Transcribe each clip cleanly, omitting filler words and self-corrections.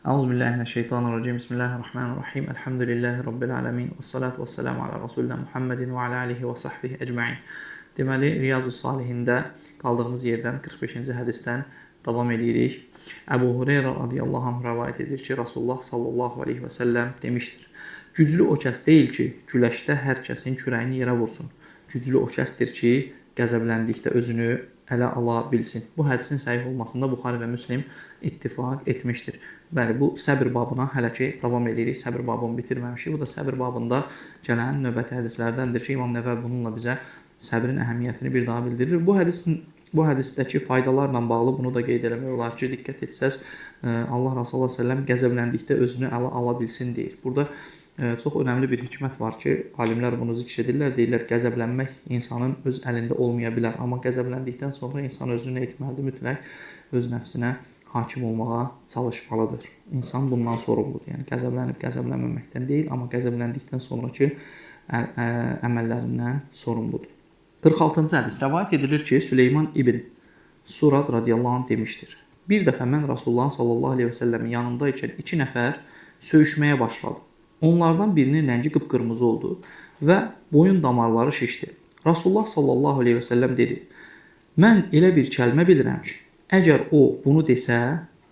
Euzubillahimineşşeytanirracim. Bismillahirrahmanirrahim. Elhamdülillahi Rabbil alemin. Vessalatu vesselamu ala Resulina Muhammedin və ala alihi və sahbihi ecmain. Deməli, Riyazu Salihində qaldığımız yerdən 45-ci hədisdən davam edirik. Əbu Hüreyrə radiyallahu anh rəvayət edir ki, Rasulullah sallallahu aleyhi və səlləm demişdir. Güclü o kəs deyil ki, güləşdə hər kəsin kürəyini yerə vursun. Güclü o kəsdir ki, qəzəbləndikdə özünü ələ ala bilsin. Bu hədisin səhih olmasında Buxari və Müslim ittifaq etmişdir. Bəli, bu səbr babına hələ ki davam edirik. Səbr babını bitirməmişik. Bu da səbr babında gələn növbəti hədislərdəndir ki, İmam Nəvəvi bununla bizə səbrin əhəmiyyətini bir daha bildirir. Bu hədisdəki faydalarla bağlı bunu da qeyd eləmək olar ki, diqqət etsəz, Allah Rasulullah s.ə.v qəzəbləndikdə özünü ələ ala bilsin deyir. Burada çox önəmli bir hikmət var ki, alimlər bunu zikr edirlər. Deyirlər, qəzəblənmək insanın öz əlində olmaya bilər. Amma qəzəbləndikdən sonra insan özünü nə etməlidir? Mütləq öz nəfsinə hakim olmağa çalışmalıdır. İnsan bundan sorumludur. Yəni, qəzəblənib qəzəblənməməkdən deyil, amma qəzəbləndikdən sonraki əməllərindən sorumludur. 46-cı hədis rəvayət edilir ki, Süleyman ibn Surad radiyallahu anh demişdir. Bir dəfə mən Rasulullah sallallahu aleyhi və səlləmin yanındaykən iki nəfər söyüşməyə başladı. Onlardan birinin rəngi qıpqırmızı oldu və boyun damarları şişdi. Rasulullah sallallahu aleyhi və səlləm dedi, mən elə bir kəlmə bilirəm ki, əgər o bunu desə,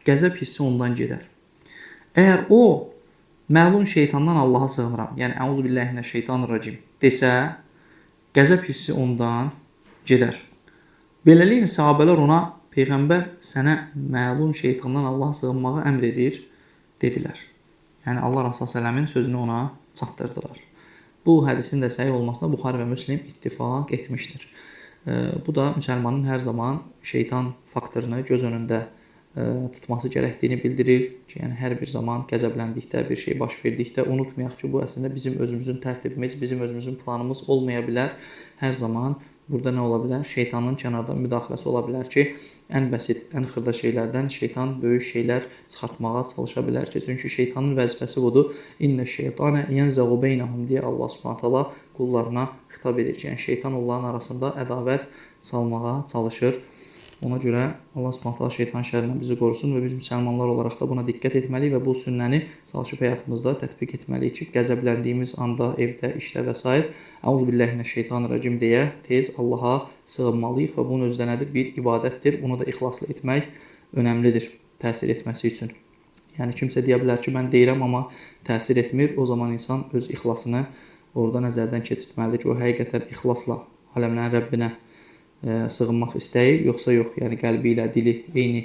qəzəb hissi ondan gedər. Əgər o, məlun şeytandan Allaha sığınıram, yəni Euzubillahimineşşeytanirracim desə, qəzəb hissi ondan gedər. Beləliklə, sahabələr ona, Peyğəmbər sənə məlun şeytandan Allaha sığınmağı əmr edir, dedilər. Yəni, Allah Rasulullah s.ə.v-in sözünü ona çatdırdılar. Bu hədisin də səhih olmasına Buxari və Müslim ittifaq etmişdir. Bu da müsəlmanın hər zaman şeytan faktorunu göz önündə tutması gərəkdiyini bildirir ki, yəni hər bir zaman qəzəbləndikdə, bir şey baş verdikdə unutmayaq ki, bu əslində bizim özümüzün tərtibimiz, bizim özümüzün planımız olmaya bilər. Hər zaman burada nə ola bilər? Şeytanın kənardan müdaxiləsi ola bilər ki, ən bəsit, ən xırda şeylərdən şeytan böyük şeylər çıxartmağa çalışa bilər ki, çünki şeytanın vəzifəsi budur. İnnə şeytanə yənzəğu beynəhum deyə Allah subhanət hala qullarına xitab edir ki, yəni şeytan onların arasında ədavət salmağa çalışır. Ona görə Allah subhanət hala şeytan şərindən bizi qorusun və biz müsəlmanlar olaraq da buna diqqət etməliyik və bu sünnəni çalışıb həyatımızda tətbiq etməliyik ki, qəzəbləndiyimiz anda, evdə, işdə və s. Euzubillahimineşşeytanirracim deyə tez Allaha sığınmalıyıq və bunun özdə nədir? Bir ibadətdir. Bunu da ixlaslı etmək önəmlidir təsir etməsi üçün. Yəni, kimsə deyə bilər ki, mən deyirəm, amma təsir etmir. O zaman insan öz ixlasını orada nəzərdən keçirtməlidir ki, o həqiqətən ixlasla aləmlərin Rəbbinə sığınmaq istəyir, yoxsa yox, yəni qəlbi ilə dili eyni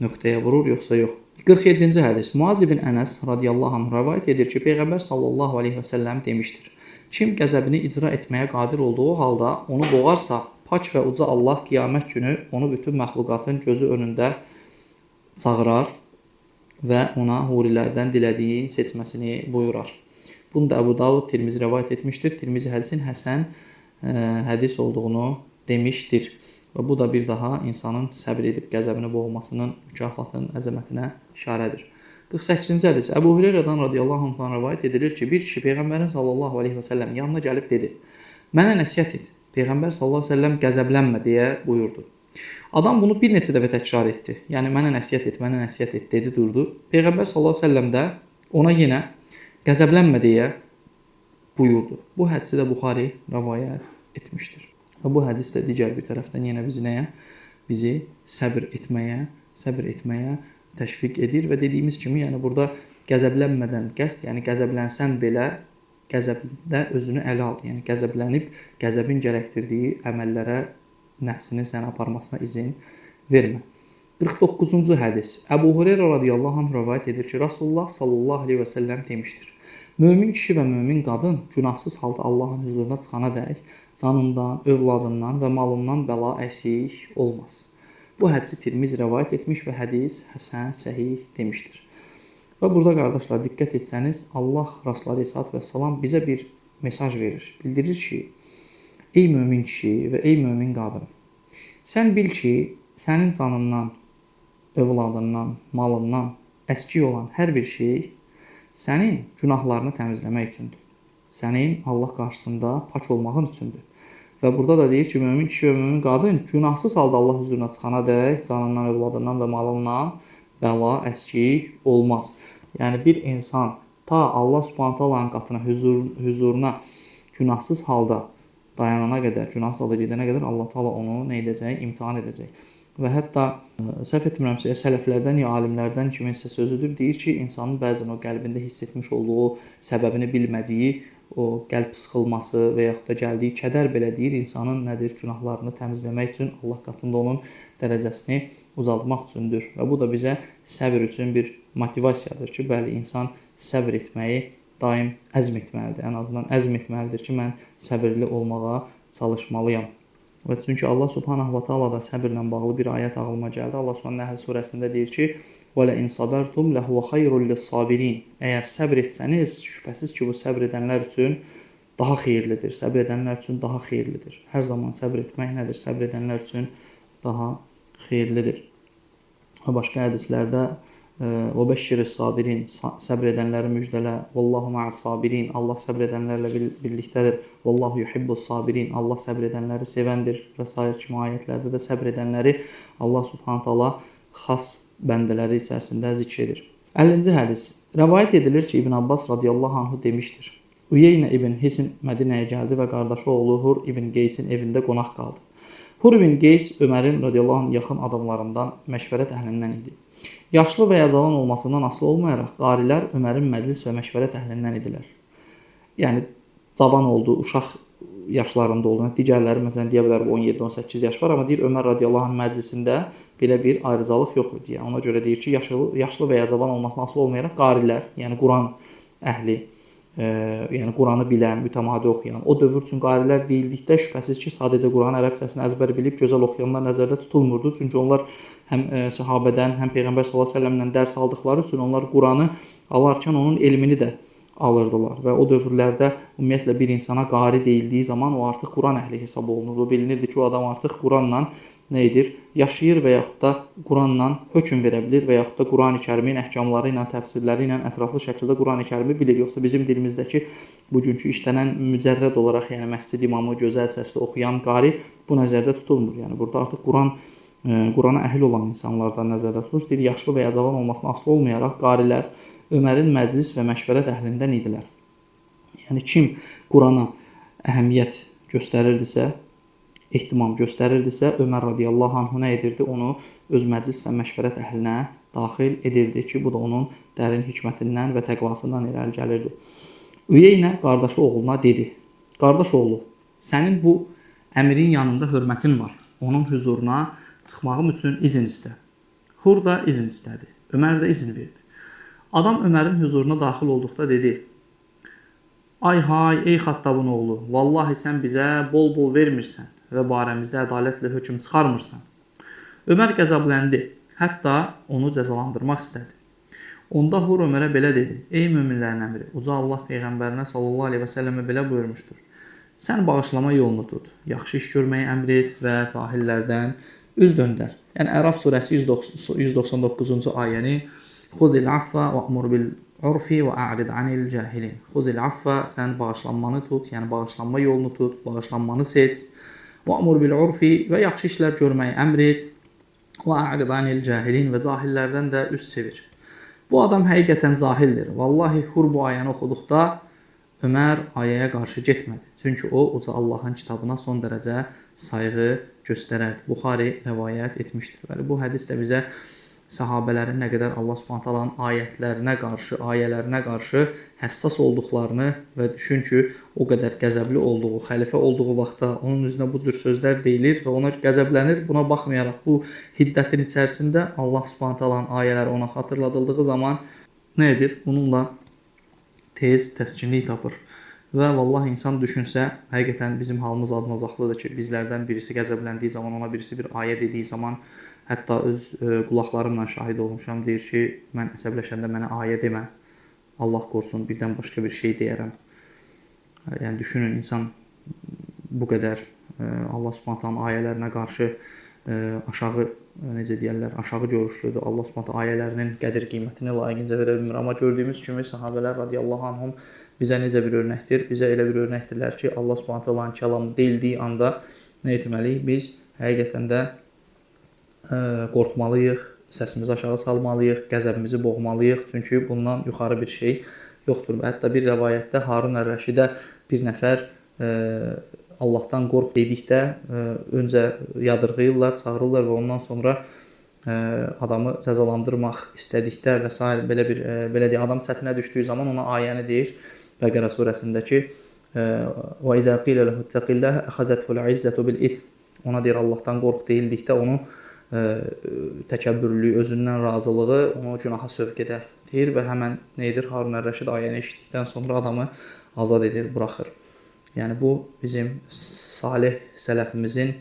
nöqtəyə vurur, yoxsa yox. 47-ci hədis. Muaz ibn Ənəs radiyallahu anh rəvayət edir ki, Peyğəmbər sallallahu aleyhi və səlləm demişdir. Kim qəzəbini icra etməyə qadir olduğu halda onu boğarsa, pak və uca Allah qiyamət günü onu bütün məxluqatın gözü önündə çağırar və ona hurilərdən dilədiyi seçməsini buyurar. Bunu da Əbu Davud Tirmizi rəvayət etmişdir. Tirmizi hədisin həsən hədis olduğunu demişdir. Və bu da bir daha insanın səbir edib qəzəbini boğmasının mükafatının əzəmətinə işarədir. 48-ci hədis. Əbu Hüreyrədən radiyallahu anh rəvayət edilir ki, bir kişi Peyğəmbərin sallallahu aleyhi və səlləm yanına gəlib dedi, mənə nəsihət et. Peyğəmbər sallallahu aleyhi və səlləm qəzəblənmə deyə buyurdu. Adam bunu bir neçə dəfə təkrar etdi. Yəni, mənə nəsihət et dedi, durdu. Peyğəmbər sallallahu aleyhi və səlləm də ona yenə qəzəblənmə deyə buyurdu. Bu hədisi də Buxari rəvayət etmişdir. Və bu hədis də digər bir tərəfdən yenə bizi nəyə? Bizi səbr etməyə təşviq edir və dediyimiz kimi, yəni burada qəzəblənmədən qəsd, yəni qəzəblənsən belə qəzəbdə özünü ələ al. Yəni qəzəblənib, qəzəbin gərəkdirdiyi əməllərə nəfsinin səni aparmasına izin vermə. 49-cu hədis. Əbu Hüreyrə radiyallahu anh rəvayət edir ki, Rasulullah sallallahu aleyhi və səlləm demişdir. Mömin kişi və mömin qadın günahsız halda Allahın huzuruna çıxana dək canından, övladından və malından bəla əsik olmaz. Bu hədisi Tirmizi rəvayət etmiş və hədis həsən, səhih demişdir. Və burada qardaşlar, diqqət etsəniz, Allah Rasulullah aleyhissalatü vesselam bizə bir mesaj verir. Bildirir ki, ey mömin kişi və ey mömin qadın, sən bil ki, sənin canından, övladından, malından əskik olan hər bir şey sənin günahlarını təmizləmək üçündür. Sənin Allah qarşısında pak olmağın üçündür. Və burada da deyir ki, mömin kişi və mömin qadın günahsız halda Allah huzuruna çıxana dək canından, övladından və malından bəla, əskik olmaz. Yəni bir insan ta Allah Subhanahu taalanın qatına, huzuruna günahsız halda dayanana qədər, günahsız halda gedənə qədər Allah Taala onu nə edəcək? İmtahan edəcək. Və hətta səhv etmirəmsə, sələflərdən ya alimlərdən kiminsə sözüdür, deyir ki, insanın bəzən o qəlbində hiss etmiş olduğu, səbəbini bilmədiyi o qəlb sıxılması və yaxud da gəldiyi kədər belə deyir, insanın nədir? Günahlarını təmizləmək üçün, Allah qatında onun dərəcəsini uzaldmaq üçündür. Və bu da bizə səbr üçün bir motivasiyadır ki, bəli, insan səbr etməyi daim əzm etməlidir. Ən azından əzm etməlidir ki, mən səbirli olmağa çalışmalıyam. Və çünki Allah Subhanahu va Taala da səbrlə bağlı bir ayət ağlıma gəldi. Allah Subhanahu Nəhl surəsində deyir ki: "Və la in sabartum lahu xayrul lis-sabirin." Əgər səbr etsəniz, şübhəsiz ki, bu səbr edənlər üçün daha xeyirlidir. Səbr edənlər üçün daha xeyirlidir. Hər zaman səbr etmək nədir? Səbr edənlər üçün daha xeyirlidir. Və başqa hədislərdə və bəşşiris sabirin, səbr edənləri müjdələ. Vallahu ma'as sabirin, Allah səbr edənlərlə birlikdədir. Vallahu yuhibbus sabirin, Allah səbr edənləri sevəndir və sair kimi ayətlərdə də səbr edənləri Allah Subhanahu taala xas bəndələri içərisində zikr edir. 50-ci hədis. Rəvayət edilir ki, İbn Abbas radiyallahu anhu demişdir: Üyeynə ibn Hisin Mədinəyə gəldi və qardaşı oğlu Hur ibn Qeysin evində qonaq qaldı. Hur ibn Qeys Ömərin radiyallahu anh yaxın adamlarından, məşvərət əhlindən idi. Yaşlı və ya cavan olmasından asılı olmayaraq, qarilər Ömərin məclis və məşvərət əhlindən idilər. Yəni, cavan oldu, uşaq yaşlarında oldu. Digərləri, məsələn, deyə bilər 17-18 yaş var, amma deyir, Ömər radiyallahu anh məclisində belə bir ayrıcalıq yox idi. Yəni, ona görə deyir ki, yaşlı və ya cavan olmasından asılı olmayaraq, qarilər, yəni Quran əhli, yəni Quranı bilən, mütəmadi oxuyan, o dövr üçün qarilər deyildikdə şübhəsiz ki, sadəcə Quran ərəbcəsini əzbər bilib gözəl oxuyanlar nəzərdə tutulmurdu. Çünki onlar həm səhabədən, həm Peyğəmbər s.ə.v-dən dərs aldıqları üçün onlar Quranı alarkən onun elmini də alırdılar. Və o dövrlərdə ümumiyyətlə bir insana qari deyildiyi zaman o artıq Quran əhli hesab olunurdu. Bilinirdi ki, o adam artıq Quranla nə edir? Yaşayır və yaxud da Quranla hökm verə bilir və yaxud da Quran-ı kərimin əhkamları ilə, təfsirləri ilə ətraflı şəkildə Quran-ı kərimi bilir. Yoxsa bizim dilimizdəki bugünkü işlənən mücərrəd olaraq, yəni məscid imamı gözəl səsli oxuyan qari bu nəzərdə tutulmur. Yəni burada artıq Qurana əhil olan insanlardan nəzərdə tutulur. Deyir, yaşlı və ya cavan olmasına asılı olmayaraq qarilər Ömərin məclis və məşvərət əhlindən idilər. Yəni kim Qurana əhəmiyyət göstərirdisə, ehtimam göstərirdisə, Ömər radiyallahu anhu nə edirdi? Onu öz məclis və məşvərət əhlinə daxil edirdi ki, bu da onun dərin hikmətindən və təqvasından irəli gəlirdi. Üyeynə qardaşı oğluna dedi: Qardaş oğlu, sənin bu əmirin yanında hörmətin var. Onun huzuruna çıxmağım üçün izin istə. Hur da izin istədi. Ömər də izin verdi. Adam Ömərin huzuruna daxil olduqda dedi: Ay hay, ey Xattabın oğlu, vallahi sən bizə bol-bol vermirsən və barəmizdə ədalətlə hökm çıxarmırsan. Ömər qəzəbləndi, hətta onu cəzalandırmaq istədi. Onda Hur Ömərə belə dedi: Ey möminlərin əmri, uca Allah Peyğəmbərinə sallallahu aleyhi və səlləmə belə buyurmuşdur. Sən bağışlama yolunu tut, yaxşı iş görməyi əmr et və cahillərdən üz döndər. Yəni Əraf surəsi 199-cu ayəni Xudil affa və əmur bil urfi və a'rid anil cahilin. Xudil affa, sən bağışlanmanı tut, yəni bağışlanma yolunu tut, bağışlanmanı seç. Və əmur bil urfi və yaxşı işlər görməyi əmr et. Və a'rid anil cahilin və cahillərdən də üz çevir. Bu adam həqiqətən cahildir. Vallahi Hur bu ayəni oxuduqda Ömər ayəyə qarşı getmədi. Çünki o, uca Allahın kitabına son dərəcə sayğı göstərərdi. Buxari rəvayət etmişdir. Bu hədis də bizə sahabələrin nə qədər Allah Subhanahu taalanın ayələrinə qarşı həssas olduqlarını və düşün ki, o qədər qəzəbli olduğu, xəlifə olduğu vaxtda onun üzünə bu cür sözlər deyilir və ona qəzəblənir. Buna baxmayaraq bu hiddətin içərisində Allah Subhanahu taalanın ayələri ona xatırladıldığı zaman nə edir? Bununla tez təskinlik tapır. Və vallahi insan düşünsə, həqiqətən bizim halımız aznazaqlıdır ki, bizlərdən birisi qəzəbləndiyi zaman, ona birisi bir ayə dediyi zaman, hətta öz qulaqlarımla şahid olmuşam, deyir ki, mən əsəbləşəndə mənə ayə demə, Allah qorusun, birdən başqa bir şey deyərəm. Yəni düşünün, insan bu qədər Allah Subhanahu ayələrinə qarşı aşağı, necə deyərlər, aşağı görüşlüdür. Allah Subhanahu ayələrinin qədir qiymətini layiqincə verə bilmir. Amma gördüyümüz kimi sahabələr radiyallahu anhum bizə necə bir örnəkdir? Bizə elə bir örnəkdirlər ki, Allah Subhanahu kəlamı deyildiyi anda nə etməliyik? Biz həqiqətən də qorxmalıyıq, səsimizi aşağı salmalıyıq, qəzəbimizi boğmalıyıq. Çünki bundan yuxarı bir şey yoxdur. Hətta bir rəvayətdə Harun ər-Rəşidə bir nəfər Allahdan qorx dedikdə öncə yadırğayırlar, çağırırlar və ondan sonra adamı cəzalandırmaq istədikdə və s. belə deyək, adam çətinə düşdüyü zaman ona ayəni deyir Bəqərə surəsindəki və izə qilə lehu ittəqillah əxəzəthu'l izzətu bil ism. Ona deyir Allahdan qorx deyildikdə onu təkəbbürlüyü, özündən razılığı onu günaha sövq edər deyir və həmən neydir? Harun ər-Rəşid ayəni eşitdikdən sonra adamı azad edir, buraxır. Yəni bu bizim salih sələfimizin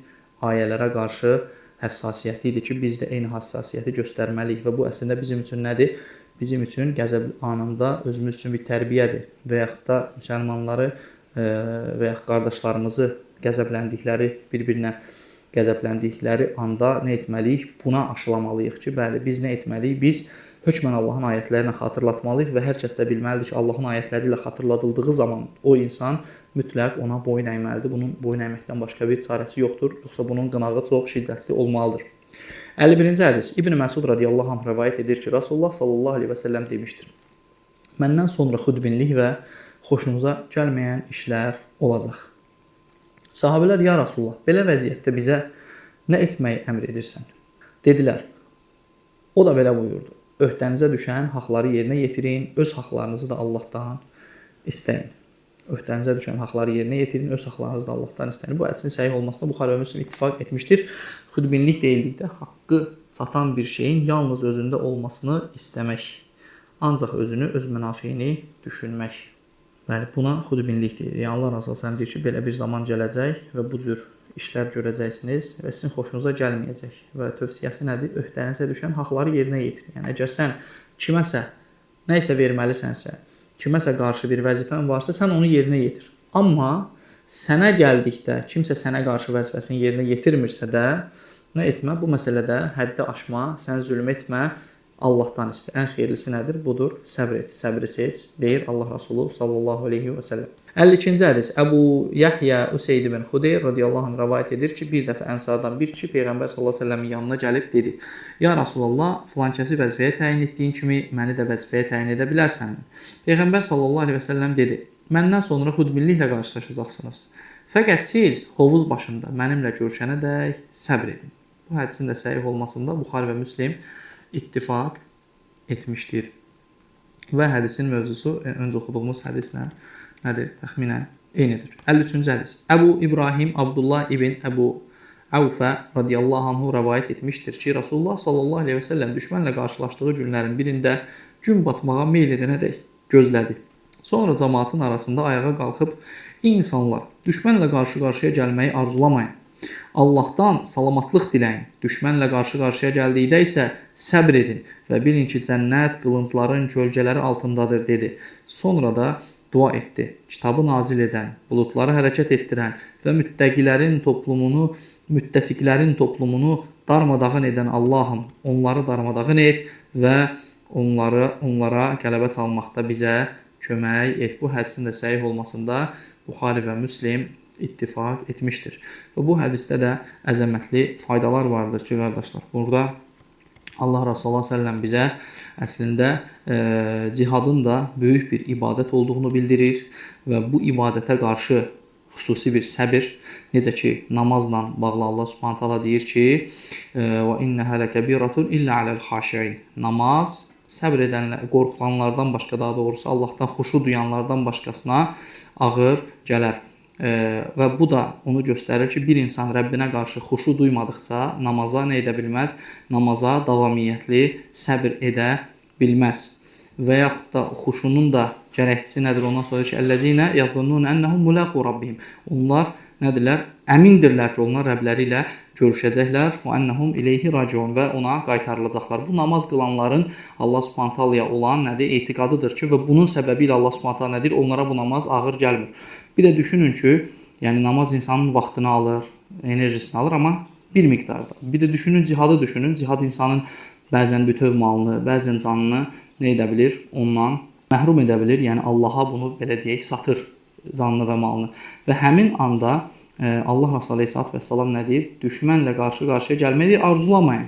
ayələrə qarşı həssasiyyəti idi ki, biz də eyni həssasiyyəti göstərməliyik və bu əslində bizim üçün nədir? Bizim üçün qəzəb anında özümüz üçün bir tərbiyədir və yaxud da müsəlmanları və yaxud qardaşlarımızı qəzəbləndikləri, bir-birinə qəzəbləndikləri anda nə etməliyik? Buna aşılamalıyıq ki, bəli, biz nə etməliyik? Biz hökmən Allahın ayətlərini xatırlatmalıyıq və hər kəs də bilməlidir ki, Allahın ayətləri ilə xatırladıldığı zaman o insan mütləq ona boyun əyməlidir. Bunun boyun əyməkdən başqa bir çarəsi yoxdur. Yoxsa bunun qınağı çox şiddətli olmalıdır. 51-ci hədis. İbn Məsud radiyallahu anh rəvayət edir ki, Rasulullah sallallahu aleyhi və səlləm demişdir. Məndən sonra xudbinlik və xoşunuza gəlməyən işlər olacaq. Sahabələr, ya Rasulullah, belə vəziyyətdə bizə nə etməyi əmr edirsən? Dedilər, o da belə buyurdu. Öhdənizə düşən haqları yerinə yetirin, öz haqlarınızı da Allahdan istəyin. Öhdənizə düşən haqları yerinə yetirin, öz haqlarınızı da Allahdan istəyin. Bu hədisin səhih olmasında Buxari və Müslim ittifaq etmişdir. Xudbinlik deyildikdə haqqı çatan bir şeyin yalnız özündə olmasını istəmək. Ancaq özünü, öz mənafeyini düşünmək. Bəli, buna xudbinlik deyir. Yəni Allah Rəsulü sallallahu deyir ki, belə bir zaman gələcək və bu cür işlər görəcəksiniz və sizin xoşunuza gəlməyəcək. Və tövsiyəsi nədir? Öhdənizə düşən haqları yerinə yetirin. Yəni əgər sən kiməsə nə isə verməlisənsə, kiməsə qarşı bir vəzifən varsa, sən onu yerinə yetir. Amma sənə gəldikdə kimsə sənə qarşı vəzifəsini yerinə yetirmirsə də nə etmə? Bu məsələdə həddi aşma, sən zülm etmə. Allahdan istə. Ən xeyirlisi nədir? Budur. Səbr et. Səbri seç, deyir Allah Rasulü sallallahu aleyhi və səlləm. 52-ci hədis. Əbu Yahya Useyd ibn Xudeyr radiyallahu anh rəvayət edir ki, bir dəfə ənsardan bir kişi Peyğəmbər sallallahu aleyhi və səlləmin yanına gəlib dedi: Ya Rasulullah, filankəsi vəzifəyə təyin etdiyin kimi məni də vəzifəyə təyin edə bilərsənmi? Peyğəmbər sallallahu aleyhi və səlləm dedi: Məndən sonra xudbinliklə qarşılaşacaqsınız. Fəqət siz hovuz başında mənimlə görüşənədək səbr edin. Bu hədisin də səhih olmasında Buxari və Müslim ittifaq etmişdir. Və hədisin mövzusu öncə oxuduğumuz hədislə nədir? Təxminən eynidir. 53-cü hədis. Əbu İbrahim Abdullah ibn Əbu Avfə radiyallahu anhu rəvayət etmişdir ki, Rasulullah sallallahu aleyhi və səlləm düşmənlə qarşılaşdığı günlərin birində gün batmağa meyl edənədək gözlədi. Sonra cəmaatın arasında ayağa qalxıb, insanlar, düşmənlə qarşı-qarşıya gəlməyi arzulamayın. Allahdan salamatlıq diləyin. Düşmənlə qarşı-qarşıya gəldikdə isə səbr edin və bilin ki, cənnət qılıncların kölgələri altındadır, dedi. Sonra da dua etdi. Kitabı nazil edən, buludları hərəkət etdirən və müttəfiqlərin toplumunu darmadağın edən Allahım, onları darmadağın et və onlara qələbə çalmaqda bizə kömək et. Bu hədisin də səhih olmasında Buxari və Müslim ittifaq etmişdir. Və bu hədisdə də əzəmətli faydalar vardır ki, qardaşlar. Burada Allah Rasulullah s.ə.v bizə əslində cihadın da böyük bir ibadət olduğunu bildirir və bu ibadətə qarşı xüsusi bir səbir, necə ki, namazla bağlı Allah Subhanahu taala deyir ki, və innəhə ləkəbiratun illə aləl xaşiin. Namaz səbr edənlər, qorxulanlardan başqa, daha doğrusu Allahdan xuşu duyanlardan başqasına ağır gələr. Və bu da onu göstərir ki, bir insan Rəbbinə qarşı xuşu duymadıqca namaza nə edə bilməz? Namaza davamiyyətli səbr edə bilməz. Və yaxud da xuşunun da gərəkçisi nədir? Ondan sonra ki, "Əlləzīnə yəzunnun ennəhum mulaqu rabbihim." Onlar nədirlər? Əmindirlər ki, onlar Rəbləri ilə görüşəcəklər. "Və ennəhum ileyhi raciun" və ona qaytarılacaqlar. Bu namaz qılanların Allah Subhanahu taalaya olan nədir? Etiqadıdır ki, və bunun səbəbi ilə Allah Subhanahu taala nədir? Onlara bu namaz ağır gəlmir. Bir də düşünün ki, yəni namaz insanın vaxtını alır, enerjisini alır, amma bir miqdarda. Bir də düşünün, cihadı düşünün. Cihad insanın bəzən bütöv malını, bəzən canını nə edə bilir? Ondan məhrum edə bilir. Yəni Allaha bunu belə deyək, satır canını və malını. Və həmin anda Allah Resulü Aleyhisselatü Vesselam nə deyir? Düşmənlə qarşı-qarşıya gəlməyi arzulamayın.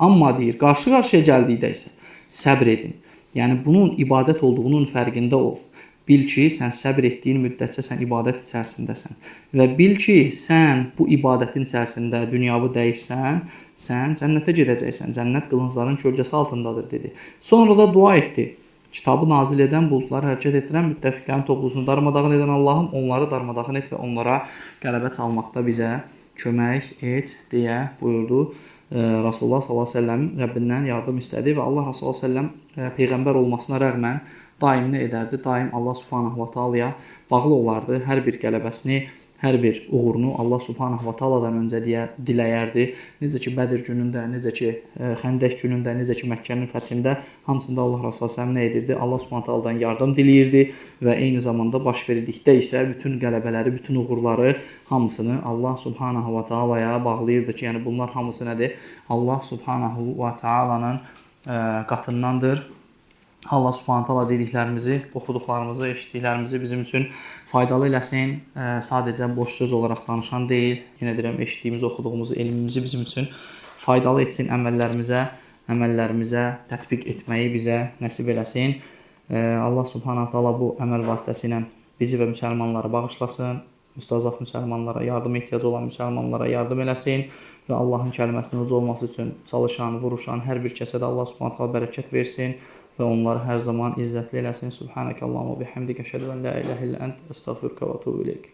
Amma deyir, qarşı-qarşıya gəldikdə isə səbr edin. Yəni bunun ibadət olduğunun fərqində ol. Bil ki, sən səbr etdiyin müddətcə sən ibadət içərisindəsən. Və bil ki, sən bu ibadətin içərisində dünyavi dəyişsən, sən cənnətə gedəcəksən. Cənnət qılıncların kölgəsi altındadır dedi. Sonra da dua etdi. Kitabı nazil edən, buludları hərəkət etdirən, müttəfiqlərin toplusunu darmadağın edən Allahım, onları darmadağın et və onlara qələbə çalmaqda bizə kömək et deyə buyurdu. Rasulullah s.ə.v Rəbbindən yardım istədi və Allah Rasulullah s.ə.v Peyğəmbər olmasına rəğmən daim nə edərdi? Daim Allah subhanahu wa ta'alaya bağlı olardı. Hər bir qələbəsini, hər bir uğurunu Allah subhanahu wa ta'aladan öncə diləyərdi. Necə ki, Bədir günündə, necə ki, Xəndək günündə, necə ki, Məkkənin fəthində hamısında Allah Rasulullah s.ə.v nə edirdi? Allah subhanahu wa ta'aladan yardım diləyirdi və eyni zamanda baş verdikdə isə bütün qələbələri, bütün uğurları hamısını Allah subhanahu wa ta'alaya bağlayırdı ki, yəni bunlar hamısı nədir? Allah subhanahu wa ta'alanın qatındandır. Allah subhanahu taala dediklərimizi, oxuduqlarımızı, eşitdiklərimizi bizim üçün faydalı eləsin. Sadəcə boş söz olaraq danışan deyil. Yenə deyirəm, eşitdiyimiz, oxuduğumuz elmimizi bizim üçün faydalı etsin, əməllərimizə tətbiq etməyi bizə nəsib eləsin. Allah subhanahu taala bu əməl vasitəsilə bizi və müsəlmanları bağışlasın. Müstəzaf müsəlmanlara, yardım ehtiyacı olan müsəlmanlara yardım eləsin və Allahın kəlməsinin uca olması üçün çalışan, vuruşan hər bir kəsə də Allah subhanahu taala bərəkət versin və onları hər zaman izzətli eləsin. Subhanəkallahumma bihamdika əşhədu an la ilaha illa ent, əstəğfiruka və etûbü ileyk.